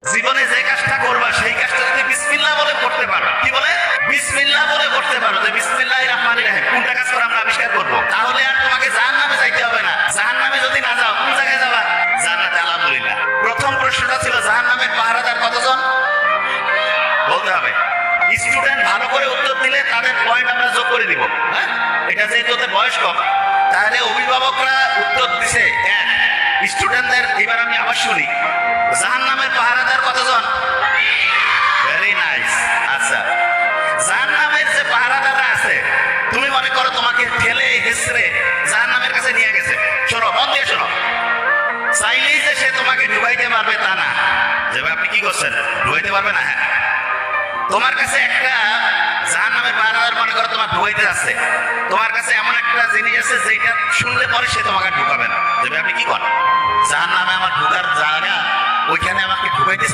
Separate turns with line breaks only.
জীবনে যে কাজটা করবা সেই কাজটা যদি বিসমিল্লাহ বলে করতে পারো, কি বলে বিসমিল্লাহ বলে করতে পারো, যে বিসমিল্লাহির রহমানির রহিম, কোনটা কাজ করে আমরা আবিষ্কার করবো, তাহলে আর তোমাকে জাহান্নামে যাইতে হবে না। জাহান্নামে যদি না যাও কোন জায়গায় যাবা? জান্নাতে। আলহামদুলিল্লাহ। প্রথম প্রশ্নটা ছিল জাহান্নামের পাহারাদার কতজন বলতে হবে। স্টুডেন্ট ভালো করে উত্তর দিলে তাদের পয়েন্ট আমরা যোগ করে দিব। হ্যাঁ, এটা যেহেতু ওদের বয়স কম, তাহলে অভিভাবকরা উত্তর দিছে এক, স্টুডেন্টদের এবার আমি আবার শুনি। জাহান্নামের পাহারাদার কতজন? Very nice. আচ্ছা, জাহান্নামের যে পাহারাদাররা আছে, তুমি মনে করো তোমাকে ঠেলে হেসড়ে জাহান্নামের কাছে নিয়ে গেছে। শোনো, মন দিয়ে শোনো, চাইলেই যে সে তোমাকে ডুবাইতে পারবে তা না। যেভাবে আপনি কি করছেন, ডুবাইতে পারবে না। হ্যাঁ, তোমার কাছে একটা জাহান্নামের পাহারাদার মনে করো তোমার ডুবাইতে যাচ্ছে, তোমার কাছে এমন একটা জিনিস আছে যেটা শুনলে পরে সে তোমাকে ঢুকাবে না। যেভাবে আপনি কি করেন, জাহান্নামে আমার ঢুকার জায়গা, ওইখানে আমাকে ঢুকাইতে